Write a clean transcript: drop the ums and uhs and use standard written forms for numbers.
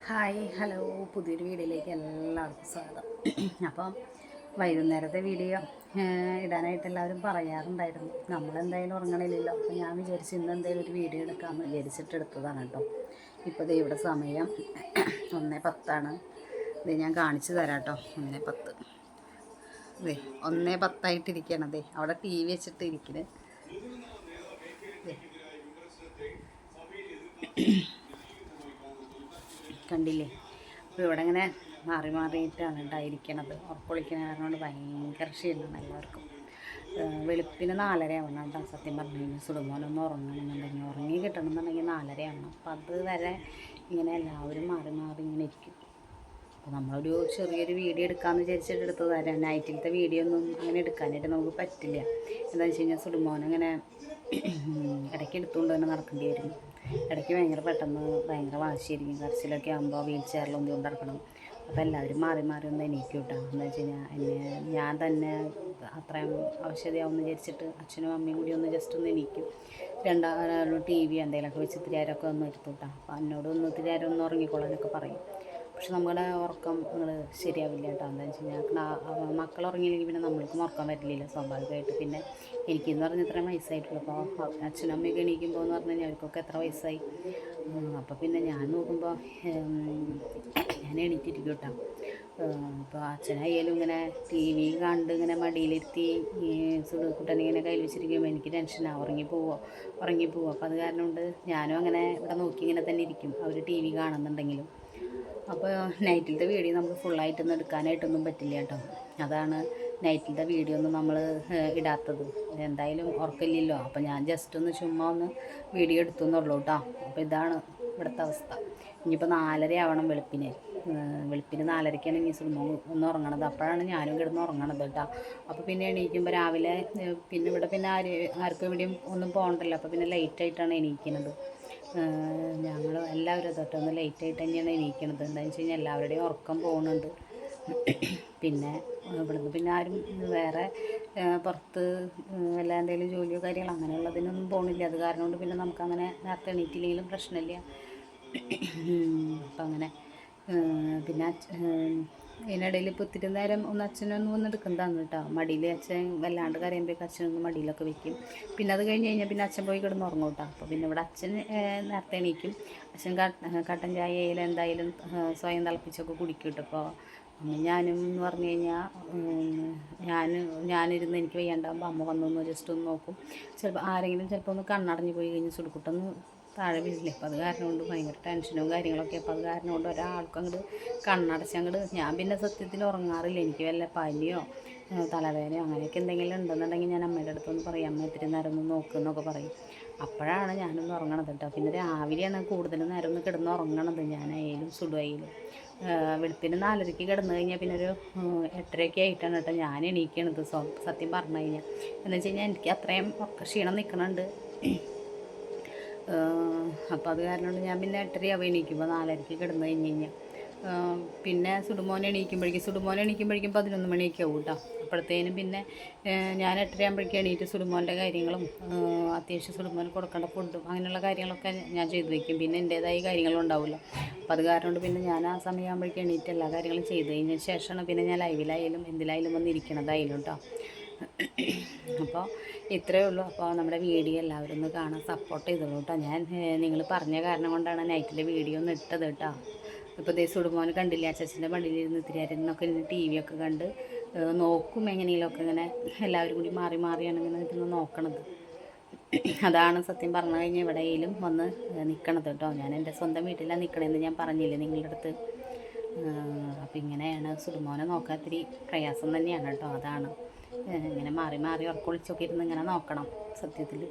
Hi hello, പുതിയൊരു വീഡിയോയിലേക്ക് എല്ലാവർക്കും സ്വാഗതം. അപ്പം വൈകുന്നേരത്തെ വീഡിയോ ഇടാനായിട്ട് എല്ലാവരും പറയാറുണ്ടായിരുന്നു. നമ്മളെന്തായാലും ഉറങ്ങണില്ലല്ലോ, അപ്പോൾ ഞാൻ വിചാരിച്ചു ഇന്ന് എന്തായാലും ഒരു വീഡിയോ എടുക്കാമെന്ന് വിചാരിച്ചിട്ട് എടുത്തതാണ് കേട്ടോ. ഇപ്പോൾ ദേ ഇവിടെ സമയം 1:10. ഇത് ഞാൻ കാണിച്ചു തരാം കേട്ടോ. 1:10 ദേ 1:10 അവിടെ ടി വി വെച്ചിട്ട് ഇരിക്കുന്നത്. കണ്ടില്ലേ? അപ്പോൾ ഇവിടെ ഇങ്ങനെ മാറി മാറിയിട്ടാണ് ഉണ്ടായിരിക്കണത്. ഉറക്കൊളിക്കുന്ന കാരണം കൊണ്ട് ഭയങ്കര ക്ഷീണമാണ് എല്ലാവർക്കും. വെളുപ്പിന് 4:30 ആവണം കേട്ടോ. സത്യം പറഞ്ഞു കഴിഞ്ഞാൽ സുടുമോനൊന്ന് ഉറങ്ങണമെന്നുണ്ടെങ്കിൽ, ഉറങ്ങി കിട്ടണമെന്നുണ്ടെങ്കിൽ 4:30 ആവണം. അപ്പം അത് വരെ ഇങ്ങനെ എല്ലാവരും മാറി മാറി ഇങ്ങനെ ഇരിക്കും. അപ്പോൾ നമ്മളൊരു ചെറിയൊരു വീഡിയോ എടുക്കാമെന്ന് വിചാരിച്ചിട്ട് എടുത്തതാണ്. നൈറ്റിലത്തെ വീഡിയോ ഒന്നും അങ്ങനെ എടുക്കാനായിട്ട് നമുക്ക് പറ്റില്ല. എന്താണെന്ന് വെച്ച് കഴിഞ്ഞാൽ സുടുമോനങ്ങനെ ഇടയ്ക്ക് എടുത്തുകൊണ്ട് തന്നെ നടക്കേണ്ടി വരും. ഇടയ്ക്ക് പെട്ടെന്ന് ഭയങ്കര വാശിയായിരിക്കും. കരച്ചിലൊക്കെ ആകുമ്പോൾ വീൽ ചെയറിലൊന്നും കൊണ്ട് നടക്കണം. അപ്പോൾ എല്ലാവരും മാറി മാറി ഒന്ന് എണീക്കും കേട്ടോ. എന്താ വെച്ച് കഴിഞ്ഞാൽ ഞാൻ തന്നെ അത്രയും ആവശ്യതയാവും വിചാരിച്ചിട്ട് അച്ഛനും അമ്മയും കൂടി ഒന്ന് ജസ്റ്റ് ഒന്ന് എണീക്കും. രണ്ടാളും ടി വി എന്തെങ്കിലുമൊക്കെ വെച്ച് ഇത്തിരി നേരമൊക്കെ ഒന്ന് ഇരുത്തും കേട്ടോ. അപ്പോൾ എന്നോട് ഒന്ന് ഇത്തിരി നേരം ഒന്ന് ഉറങ്ങിക്കൊള്ളാനൊക്കെ പറയും. പക്ഷെ നമ്മുടെ ഉറക്കം ശരിയാവില്ല കേട്ടോ. എന്താണെന്ന് വെച്ച് കഴിഞ്ഞാൽ മക്കൾ ഉറങ്ങിയില്ലെങ്കിൽ പിന്നെ നമ്മൾക്കും ഉറക്കം വരില്ലല്ലോ സ്വാഭാവികമായിട്ട്. പിന്നെ എനിക്കെന്ന് പറഞ്ഞാൽ ഇത്രയും വയസ്സായിട്ടുള്ളൂ. അപ്പോൾ അച്ഛനും അമ്മയൊക്കെ എണീക്കുമ്പോൾ എന്ന് പറഞ്ഞു കഴിഞ്ഞാൽ അവർക്കൊക്കെ എത്ര വയസ്സായി. അപ്പോൾ പിന്നെ ഞാൻ നോക്കുമ്പോൾ ഞാൻ എണീറ്റിരിക്കും കേട്ടോ. ഇപ്പോൾ അച്ഛനായാലും ഇങ്ങനെ ടി വി കണ്ട് ഇങ്ങനെ മടിയിലിരുത്തി കുട്ടനെ ഇങ്ങനെ കയ്യിൽ വെച്ചിരിക്കുമ്പോൾ എനിക്ക് ടെൻഷനാണ്. ഉറങ്ങിപ്പോവോ. അപ്പോൾ അത് കാരണം കൊണ്ട് ഞാനും അങ്ങനെ ഇവിടെ നോക്കി ഇങ്ങനെ തന്നെ ഇരിക്കും, അവർ ടി വി കാണുന്നുണ്ടെങ്കിലും. അപ്പോൾ നൈറ്റിലത്തെ വീഡിയോ നമുക്ക് ഫുള്ളായിട്ടൊന്നും എടുക്കാനായിട്ടൊന്നും പറ്റില്ല കേട്ടോ. അതാണ് നൈറ്റിലത്തെ വീഡിയോ ഒന്നും നമ്മൾ ഇടാത്തത്. എന്തായാലും ഉറക്കില്ലല്ലോ. അപ്പോൾ ഞാൻ ജസ്റ്റ് ഒന്ന് ചുമ്മാ ഒന്ന് വീഡിയോ എടുത്തു എന്നുള്ളൂ കേട്ടോ. അപ്പോൾ ഇതാണ് ഇവിടുത്തെ അവസ്ഥ. ഇനിയിപ്പോൾ 4:30 ആവണം വെളുപ്പിന് 4:30ക്കാണ് ഇനി സുമോ ഒന്ന് ഉറങ്ങണത്. അപ്പോഴാണ് ഞാനും കിടന്ന് ഉറങ്ങണത് കേട്ടോ. അപ്പോൾ പിന്നെ എണീക്കുമ്പോൾ രാവിലെ പിന്നെ ഇവിടെ പിന്നെ ആർക്കും എവിടെയും ഒന്നും പോകണ്ടല്ലോ. അപ്പോൾ പിന്നെ ലേറ്റായിട്ടാണ് എണീക്കുന്നത്. ഞങ്ങൾ എല്ലാവരും അതൊട്ടൊന്ന് ലേറ്റായിട്ട് തന്നെയാണ് എണീക്കണത്. എന്താണെന്ന് വെച്ച് കഴിഞ്ഞാൽ എല്ലാവരുടെയും ഉറക്കം പോകുന്നുണ്ട്. പിന്നെ ഇവിടുന്ന് പിന്നെ ആരും വേറെ പുറത്ത് വല്ല എന്തെങ്കിലും ജോലിയോ കാര്യങ്ങളോ അങ്ങനെയുള്ളതിനൊന്നും പോകണില്ല. അത് കാരണം കൊണ്ട് പിന്നെ നമുക്കങ്ങനെ നേരത്തെ എണീറ്റില്ലെങ്കിലും പ്രശ്നമില്ല. അപ്പം അങ്ങനെ പിന്നെ ഇതിനിടയിൽ ഇപ്പോൾ ഒത്തിരി നേരം ഒന്ന് അച്ഛനൊന്ന് വന്ന് എടുക്കുന്നതാണ് കേട്ടോ. മടിയിൽ അച്ഛൻ വല്ലാണ്ട് കരയുമ്പോഴേക്കും അച്ഛനൊന്ന് മടിയിലൊക്കെ വെക്കും. പിന്നെ അത് കഴിഞ്ഞ് കഴിഞ്ഞാൽ പിന്നെ അച്ഛൻ പോയി കിടന്ന് ഉറങ്ങും കേട്ടോ. അപ്പോൾ പിന്നെ ഇവിടെ അച്ഛൻ നേരത്തെ എണീക്കും. അച്ഛൻ കട്ടൻ ചായയിൽ എന്തായാലും സ്വയം തിളപ്പിച്ചൊക്കെ കുടിക്കും കേട്ടോ. അപ്പോൾ ഞാനും എന്ന് പറഞ്ഞു കഴിഞ്ഞാൽ ഞാനിരുന്ന് എനിക്ക് വയ്യാണ്ടാകുമ്പോൾ അമ്മ വന്നൊന്ന് ജസ്റ്റ് ഒന്ന് നോക്കും. ചിലപ്പോൾ ഒന്ന് കണ്ണടഞ്ഞ് പോയി കഴിഞ്ഞ് സുടുക്കുട്ടൊന്ന് താഴെ വീഴില്ലേ. അപ്പോൾ അത് കാരണം കൊണ്ട് ഭയങ്കര ടെൻഷനും കാര്യങ്ങളൊക്കെ. അപ്പോൾ അത് കാരണം കൊണ്ട് ഒരാൾക്കും കണ്ണടച്ചങ്ങോട്ട് ഞാൻ പിന്നെ സത്യത്തിൽ ഉറങ്ങാറില്ല. എനിക്ക് വല്ല പനിയോ തലവേദനയോ അങ്ങനെയൊക്കെ എന്തെങ്കിലും ഉണ്ടെന്നുണ്ടെങ്കിൽ ഞാൻ അമ്മയുടെ അടുത്തൊന്ന് പറയും, അമ്മ ഇത്തിരി നേരം ഒന്ന് നോക്കുന്നൊക്കെ പറയും. അപ്പോഴാണ് ഞാനൊന്ന് ഉറങ്ങണത് കേട്ടോ. പിന്നെ രാവിലെയാണ് കൂടുതലും നേരം ഒന്ന് കിടന്ന് ഉറങ്ങണത്. ഞാനായാലും സുടുവായാലും വെളുപ്പിന് 4:30 കിടന്നു കഴിഞ്ഞാൽ പിന്നെ ഒരു 8:30 ആയിട്ടാണ് കേട്ടോ ഞാൻ എണീക്കണത്. സത്യം പറഞ്ഞു കഴിഞ്ഞാൽ എന്ന് വെച്ച് കഴിഞ്ഞാൽ എനിക്ക് അത്രയും ക്ഷീണം നിൽക്കണുണ്ട്. അപ്പോൾ അത് കാരണം കൊണ്ട് ഞാൻ പിന്നെ 8:30 ആവും എണീക്കുമ്പോൾ. 4:30 കിടന്നു കഴിഞ്ഞ് കഴിഞ്ഞാൽ പിന്നെ സുടുമോനെ എണീക്കുമ്പോഴേക്കും 11 മണിയൊക്കെ ആവും കേട്ടോ. അപ്പോഴത്തേനും പിന്നെ ഞാൻ 8:30 ആകുമ്പോഴേക്കും എണീറ്റ് സുടുമോൻ്റെ കാര്യങ്ങളും അത്യാവശ്യം സുടുമോന് കൊടുക്കേണ്ട ഫുഡും അങ്ങനെയുള്ള കാര്യങ്ങളൊക്കെ ഞാൻ ചെയ്തു വയ്ക്കും. പിന്നെ എൻ്റേതായ കാര്യങ്ങളും ഉണ്ടാവുമല്ലോ. അപ്പോൾ അത് കാരണം കൊണ്ട് പിന്നെ ഞാൻ ആ സമയമാകുമ്പോഴേക്കും എണീറ്റ് എല്ലാ കാര്യങ്ങളും ചെയ്ത് കഴിഞ്ഞതിന് ശേഷമാണ് പിന്നെ ഞാൻ ലൈവിലായാലും എന്തിലായാലും വന്നിരിക്കണതായാലും കേട്ടോ. അപ്പോൾ ഇത്രയേ ഉള്ളൂ. അപ്പോൾ നമ്മുടെ വീഡിയോ എല്ലാവരും ഒന്ന് കാണാൻ സപ്പോർട്ട് ചെയ്തോളൂ കേട്ടോ. ഞാൻ നിങ്ങൾ പറഞ്ഞ കാരണം കൊണ്ടാണ് നൈറ്റിലെ വീഡിയോ ഒന്ന് ഇട്ടത് കേട്ടോ. ഇപ്പോൾ ദേ സുടുമോന് കണ്ടില്ല, അച്ഛൻ്റെ മടിയിലിരുന്ന് ഇത്തിരി ആയിരുന്നൊക്കെ ഇരുന്ന് ടി വി ഒക്കെ കണ്ട് നോക്കും. എങ്ങനെയെങ്കിലുമൊക്കെ ഇങ്ങനെ എല്ലാവരും കൂടി മാറി മാറിയാണ് ഇങ്ങനെ ഇരുന്ന് നോക്കണത്. അതാണ് സത്യം പറഞ്ഞു കഴിഞ്ഞാൽ എവിടെയെങ്കിലും വന്ന് നിൽക്കണത് കേട്ടോ. ഞാൻ എൻ്റെ സ്വന്തം വീട്ടിലാണ് നിൽക്കണമെന്ന് ഞാൻ പറഞ്ഞില്ലേ നിങ്ങളുടെ അടുത്ത്. അപ്പോൾ ഇങ്ങനെയാണ് സുടുമോനെ നോക്കാൻ ഇത്തിരി പ്രയാസം തന്നെയാണ് കേട്ടോ. അതാണ് ഇങ്ങനെ മാറി മാറി ഉറക്കൊളിച്ചൊക്കെ ഇരുന്ന് ഇങ്ങനെ നോക്കണം സത്യത്തിൽ.